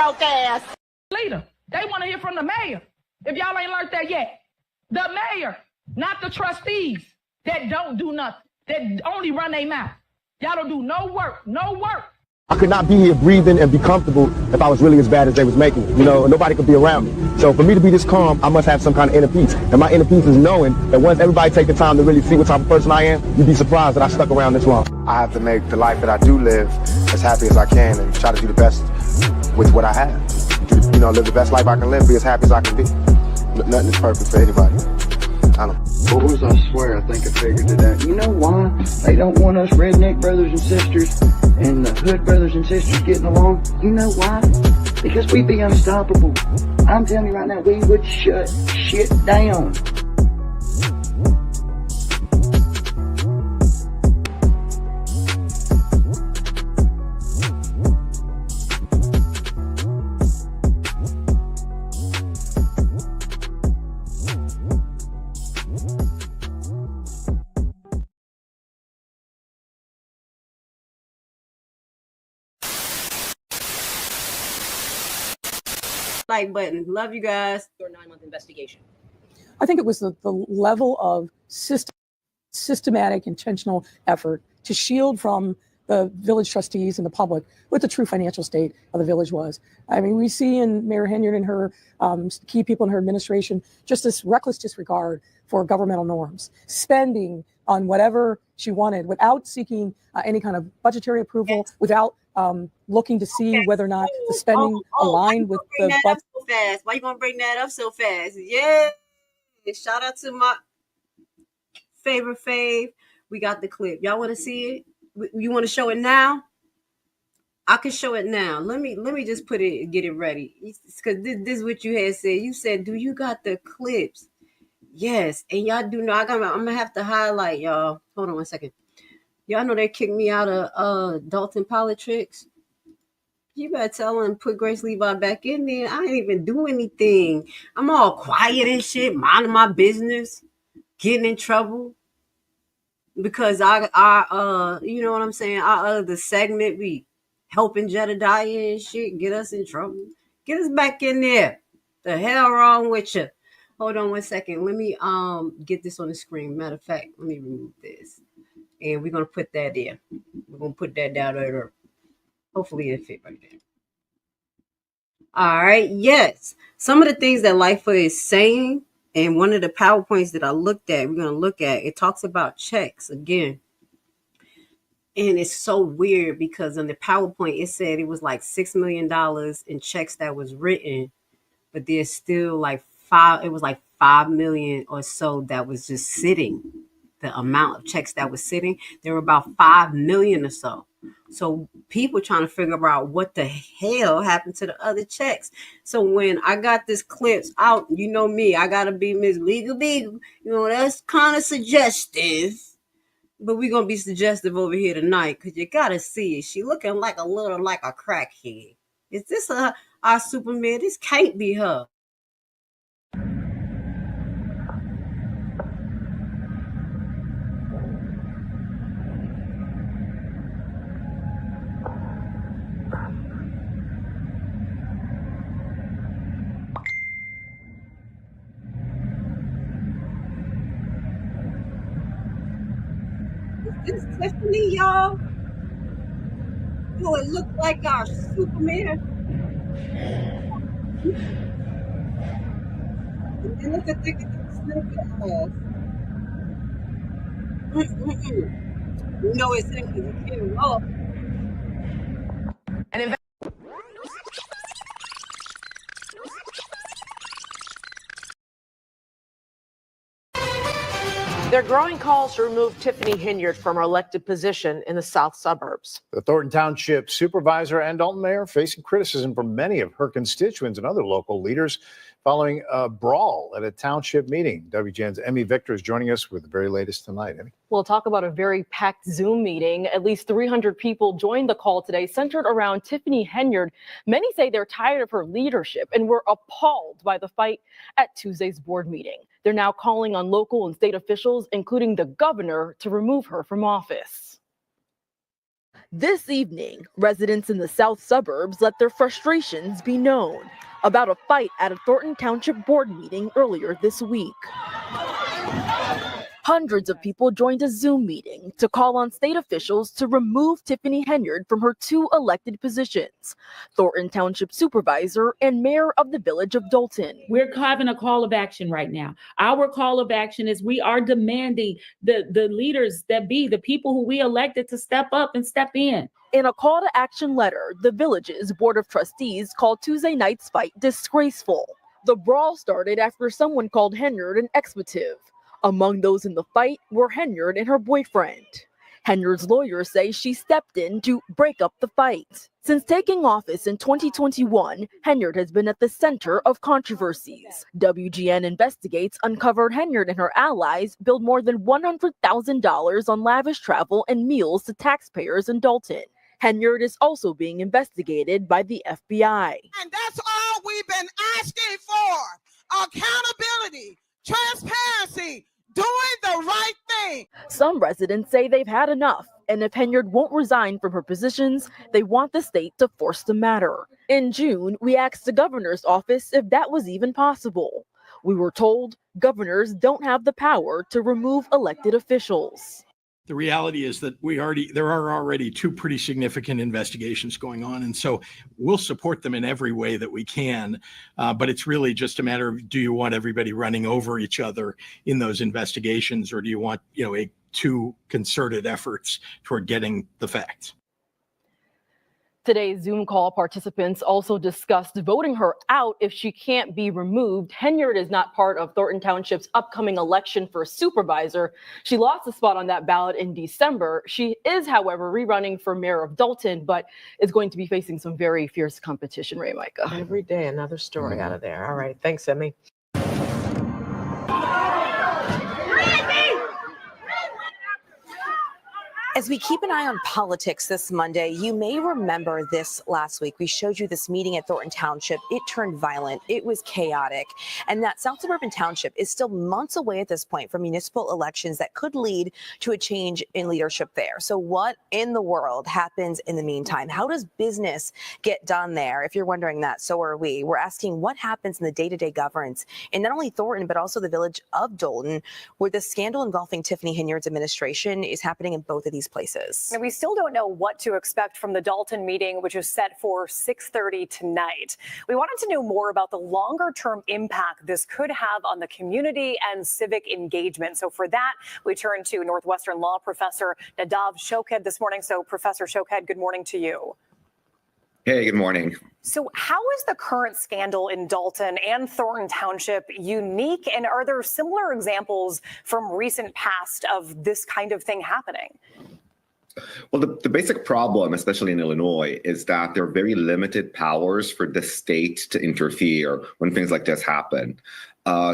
broke ass. Leader, they want to hear from the mayor. If y'all ain't learned that yet, the mayor, not the trustees that don't do nothing, that only run their mouth. Y'all don't do no work, no work. I could not be here breathing and be comfortable if I was really as bad as they was making it. You know, nobody could be around me. So for me to be this calm, I must have some kind of inner peace. And my inner peace is knowing that once everybody take the time to really see what type of person I am, you'd be surprised that I stuck around this long. I have to make the life that I do live as happy as I can and try to do the best with what I have. You know, live the best life I can live, be as happy as I can be. Nothing is perfect for anybody. I don't know. Boys, I swear, I think I figured it out. You know why they don't want us redneck brothers and sisters and the hood brothers and sisters getting along? You know why? Because we'd be unstoppable. I'm telling you right now, we would shut shit down. Like button. Love you guys. Your 9-month investigation. I think it was the level of systematic, intentional effort to shield from the village trustees and the public what the true financial state of the village was. I mean, we see in Mayor Henyard and her key people in her administration just this reckless disregard for governmental norms, spending on whatever she wanted without seeking any kind of budgetary approval, without looking to see whether or not the spending aligned with the budget. So fast? Why you gonna bring that up so fast? Yeah. Shout out to my favorite fave. We got the clip. Y'all want to see it? You want to show it now? I can show it now. Let me just get it ready. Because this is what you had said. You said, do you got the clips? Yes. And y'all do know I'm gonna have to highlight y'all. Hold on one second. Y'all know they kicked me out of Dalton Politics. You better tell them put Grace Levi back in there. I ain't even do anything. I'm all quiet and shit, minding my business, getting in trouble. Because I you know what I'm saying? The segment we helping Jedediah and shit, get us in trouble. Get us back in there. The hell wrong with you? Hold on one second. Let me get this on the screen. Matter of fact, let me remove this. And we're gonna put that in. We're gonna put that down there. Hopefully it fit right there. All right. Yes. Some of the things that LIFA is saying, and one of the PowerPoints that I looked at, we're gonna look at, it talks about checks again. And it's so weird because on the PowerPoint it said it was like $6 million in checks that was written, but there's still like it was like 5 million or so that was just sitting. The amount of checks that was sitting, there were about 5 million or so. So people trying to figure out what the hell happened to the other checks. So when I got this clips out, you know me, I gotta be Miss Legal Beagle. You know, that's kind of suggestive. But we're gonna be suggestive over here tonight because you gotta see it. She looking like a little like a crackhead. Is this our Superman? This can't be her. Is this Tiffany, y'all? Do it look like our Superman? And then look at the snippet. You know it's him because he can't roll. And there are growing calls to remove Tiffany Henyard from her elected position in the south suburbs. The Thornton Township supervisor and Dalton mayor facing criticism from many of her constituents and other local leaders following a brawl at a township meeting. WGN's Emmy Victor is joining us with the very latest tonight. Emmy. We'll talk about a very packed Zoom meeting. At least 300 people joined the call today, centered around Tiffany Henyard. Many say they're tired of her leadership and were appalled by the fight at Tuesday's board meeting. They're now calling on local and state officials, including the governor, to remove her from office. This evening, residents in the south suburbs let their frustrations be known about a fight at a Thornton Township board meeting earlier this week. Hundreds of people joined a Zoom meeting to call on state officials to remove Tiffany Henyard from her 2 elected positions, Thornton Township Supervisor and Mayor of the Village of Dalton. We're having a call of action right now. Our call of action is we are demanding the leaders that be, the people who we elected to step up and step in. In a call to action letter, the village's Board of Trustees called Tuesday night's fight disgraceful. The brawl started after someone called Henyard an expletive. Among those in the fight were Henyard and her boyfriend. Henyard's lawyers say she stepped in to break up the fight. Since taking office in 2021, Henyard has been at the center of controversies. WGN Investigates uncovered Henyard and her allies billed more than $100,000 on lavish travel and meals to taxpayers in Dalton. Henyard is also being investigated by the FBI. And that's all we've been asking for. Accountability, transparency, doing the right thing. Some residents say they've had enough, and if Henyard won't resign from her positions, they want the state to force the matter. In June, we asked the governor's office if that was even possible. We were told governors don't have the power to remove elected officials. The reality is that there are already 2 pretty significant investigations going on. And so we'll support them in every way that we can. But it's really just a matter of, do you want everybody running over each other in those investigations, or do you want, 2 concerted efforts toward getting the facts? Today's Zoom call participants also discussed voting her out if she can't be removed. Henyard is not part of Thornton Township's upcoming election for supervisor. She lost a spot on that ballot in December. She is, however, rerunning for mayor of Dalton, but is going to be facing some very fierce competition, Ray Micah. Every day, another story out of there. All right. Thanks, Emmy. As we keep an eye on politics this Monday, you may remember this last week. We showed you this meeting at Thornton Township. It turned violent. It was chaotic. And that South Suburban Township is still months away at this point from municipal elections that could lead to a change in leadership there. So what in the world happens in the meantime? How does business get done there? If you're wondering that, so are we. We're asking what happens in the day-to-day governance in not only Thornton, but also the village of Dalton, where the scandal involving Tiffany Henyard's administration is happening in both of these places. And we still don't know what to expect from the Dalton meeting, which is set for 6:30 tonight. We wanted to know more about the longer-term impact this could have on the community and civic engagement. So for that, we turn to Northwestern law professor Nadav Shoked this morning. So Professor Shoked, good morning to you. Hey, good morning. So how is the current scandal in Dalton and Thornton Township unique? And are there similar examples from recent past of this kind of thing happening? Well, the basic problem, especially in Illinois, is that there are very limited powers for the state to interfere when things like this happen.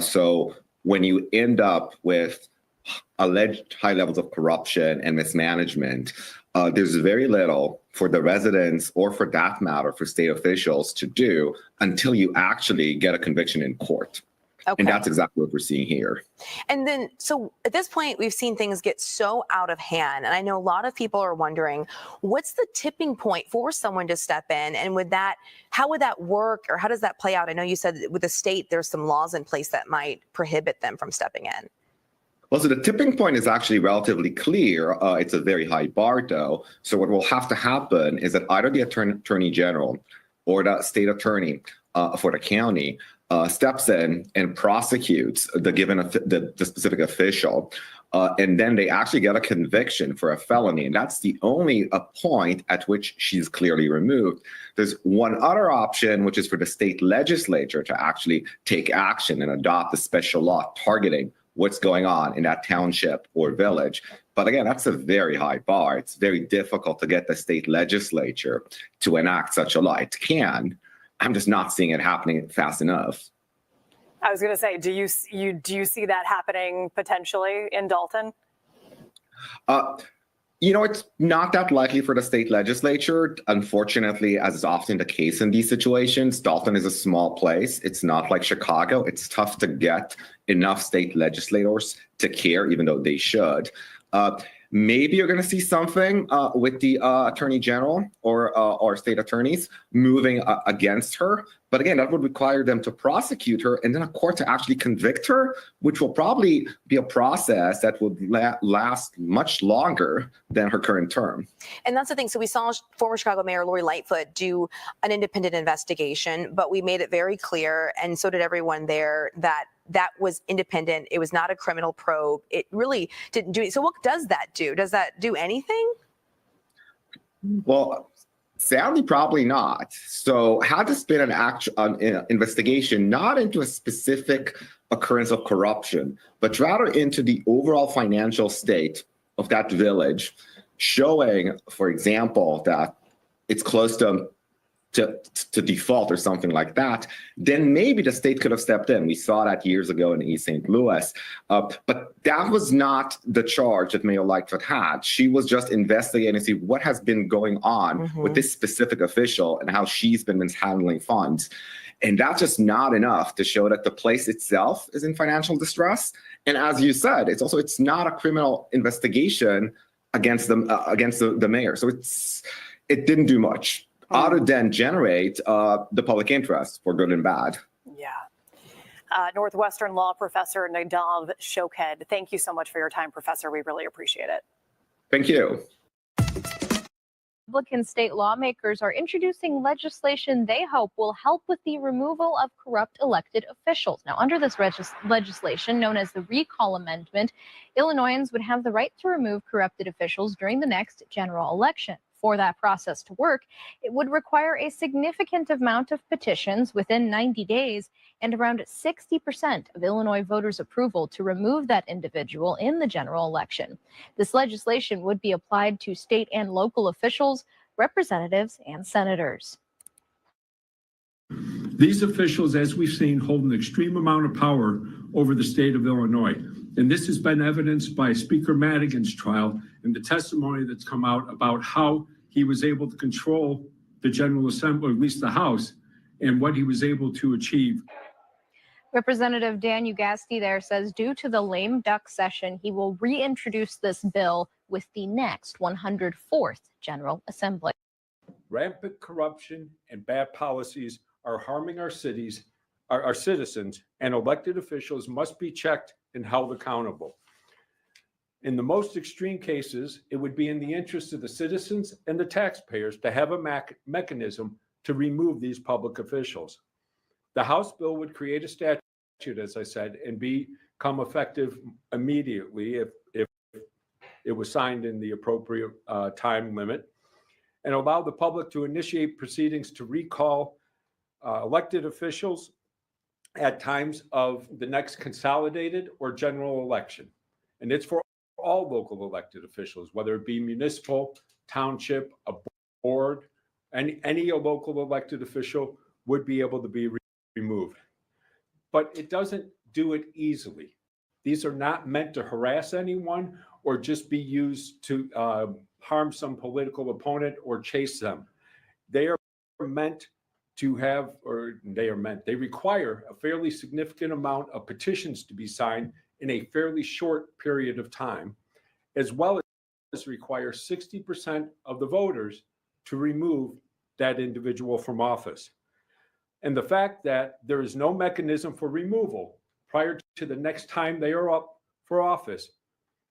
So when you end up with alleged high levels of corruption and mismanagement, there's very little for the residents, or for that matter, for state officials to do until you actually get a conviction in court. Okay. And that's exactly what we're seeing here. And then, so at this point, we've seen things get so out of hand. And I know a lot of people are wondering, what's the tipping point for someone to step in? And how would that work, or how does that play out? I know you said with the state, there's some laws in place that might prohibit them from stepping in. Well, so the tipping point is actually relatively clear. It's a very high bar, though. So what will have to happen is that either the attorney general or the state attorney for the county steps in and prosecutes the specific official, and then they actually get a conviction for a felony, and that's the only point at which she's clearly removed. There's one other option, which is for the state legislature to actually take action and adopt a special law targeting what's going on in that township or village. But again, that's a very high bar. It's very difficult to get the state legislature to enact such a law. It can. I'm just not seeing it happening fast enough. I was going to say, do you see that happening potentially in Dalton? It's not that likely for the state legislature. Unfortunately, as is often the case in these situations, Dalton is a small place. It's not like Chicago. It's tough to get enough state legislators to care, even though they should. Maybe you're going to see something with the attorney general or state attorneys moving against her. But again, that would require them to prosecute her and then a court to actually convict her, which will probably be a process that would last much longer than her current term. And that's the thing. So we saw former Chicago Mayor Lori Lightfoot do an independent investigation, but we made it very clear, and so did everyone there, that that was independent. It was not a criminal probe. It really didn't do it. So what does that do? Does that do anything? Well, sadly, probably not. So had this been an actual investigation, not into a specific occurrence of corruption, but rather into the overall financial state of that village, showing, for example, that it's close to default or something like that, then maybe the state could have stepped in. We saw that years ago in East St. Louis. But that was not the charge that Mayor Lightfoot had. She was just investigating to see what has been going on with this specific official and how she's been mishandling funds. And that's just not enough to show that the place itself is in financial distress. And as you said, it's not a criminal investigation against the mayor. So it didn't do much other than generate the public interest for good and bad. Yeah. Northwestern law professor Nadav Shoked, thank you so much for your time, Professor. We really appreciate it. Thank you. Republican state lawmakers are introducing legislation they hope will help with the removal of corrupt elected officials. Now, under this legislation, known as the Recall Amendment, Illinoisans would have the right to remove corrupted officials during the next general election. For that process to work, it would require a significant amount of petitions within 90 days and around 60% of Illinois voters' approval to remove that individual in the general election. This legislation would be applied to state and local officials, representatives, and senators. These officials, as we've seen, hold an extreme amount of power over the state of Illinois. And this has been evidenced by Speaker Madigan's trial and the testimony that's come out about how he was able to control the General Assembly, or at least the House, and what he was able to achieve. Representative Dan Ugasti there says due to the lame duck session, he will reintroduce this bill with the next 104th General Assembly. Rampant corruption and bad policies are harming our cities, our citizens, and elected officials must be checked and held accountable. In the most extreme cases, it would be in the interest of the citizens and the taxpayers to have a mechanism to remove these public officials. The House bill would create a statute, as I said, and become effective immediately if it was signed in the appropriate time limit, and allow the public to initiate proceedings to recall elected officials at times of the next consolidated or general election. And it's for all local elected officials, whether it be municipal, township, a board, any local elected official would be able to be removed. But it doesn't do it easily. These are not meant to harass anyone or just be used to harm some political opponent or chase them. They are meant to have, they require a fairly significant amount of petitions to be signed in a fairly short period of time, as well as require 60% of the voters to remove that individual from office. And the fact that there is no mechanism for removal prior to the next time they are up for office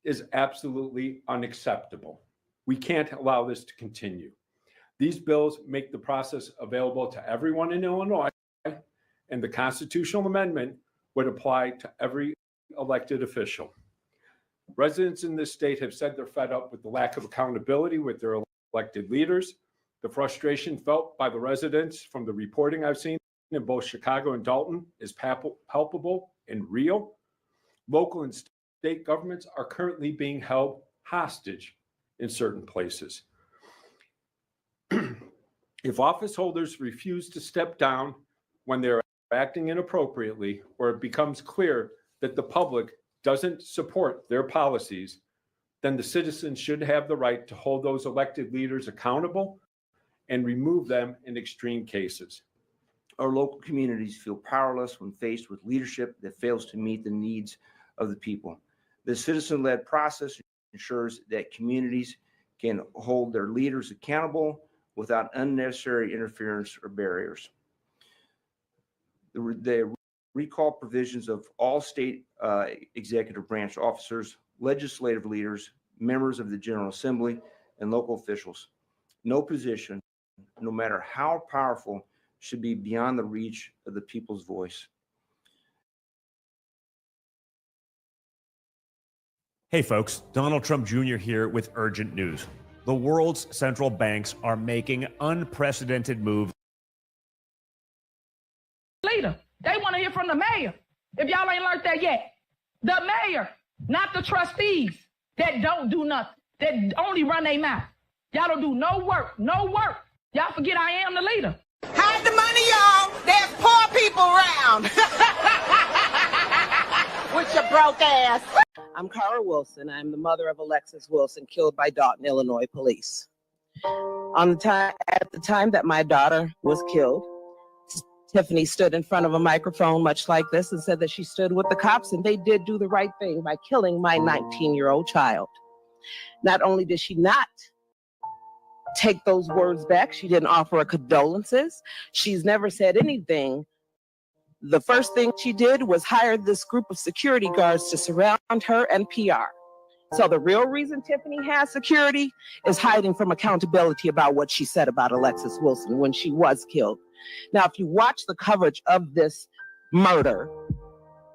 is absolutely unacceptable. We can't allow this to continue. These bills make the process available to everyone in Illinois, and the constitutional amendment would apply to every elected official. Residents in this state have said they're fed up with the lack of accountability with their elected leaders. The frustration felt by the residents from the reporting I've seen in both Chicago and Dalton is palpable and real. Local and state governments are currently being held hostage in certain places. If office holders refuse to step down when they're acting inappropriately, or it becomes clear that the public doesn't support their policies, then the citizens should have the right to hold those elected leaders accountable and remove them in extreme cases. Our local communities feel powerless when faced with leadership that fails to meet the needs of the people. The citizen-led process ensures that communities can hold their leaders accountable without unnecessary interference or barriers. The recall provisions of all state executive branch officers, legislative leaders, members of the General Assembly, and local officials. No position, no matter how powerful, should be beyond the reach of the people's voice. Hey folks, Donald Trump Jr. here with urgent news. The world's central banks are making unprecedented moves. Leader, they want to hear from the mayor. If y'all ain't learned that yet, the mayor, not the trustees that don't do nothing, that only run their mouth. Y'all don't do no work, no work. Y'all forget I am the leader. Hide the money, y'all. There's poor people around. With your broke ass. I'm Cara Wilson. I'm the mother of Alexis Wilson, killed by Dalton, Illinois police. At the time that my daughter was killed, Tiffany stood in front of a microphone much like this and said that she stood with the cops and they did do the right thing by killing my 19-year-old child. Not only did she not take those words back, she didn't offer her condolences. She's never said anything. The first thing she did was hire this group of security guards to surround her and PR. So the real reason Tiffany has security is hiding from accountability about what she said about Alexis Wilson when she was killed. Now, if you watch the coverage of this murder,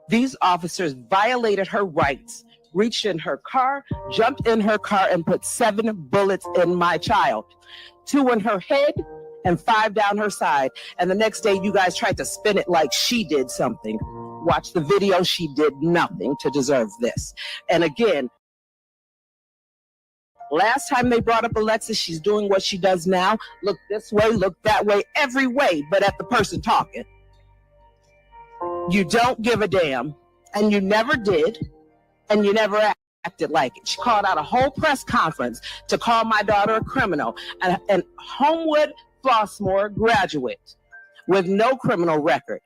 these officers violated her rights, reached in her car, jumped in her car, and put 7 bullets in my child, 2 in her head and 5 down her side. And the next day, you guys tried to spin it like she did something. Watch the video. She did nothing to deserve this. And again, last time they brought up Alexis, she's doing what she does now. Look this way, look that way, every way, but at the person talking. You don't give a damn, and you never did, and you never acted like it. She called out a whole press conference to call my daughter a criminal, and Homewood Flossmoor graduate with no criminal record.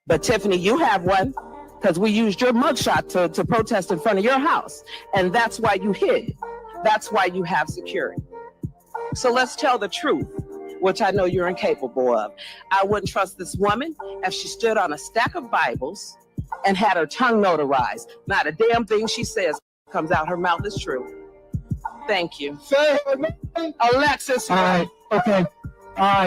But Tiffany, you have one, because we used your mugshot to protest in front of your house, and that's why you hid. That's why you have security. So let's tell the truth, which I know you're incapable of. I wouldn't trust this woman if she stood on a stack of Bibles and had her tongue notarized. Not a damn thing she says comes out her mouth is true. Thank you. Say her name. Alexis. All right. Okay. All right.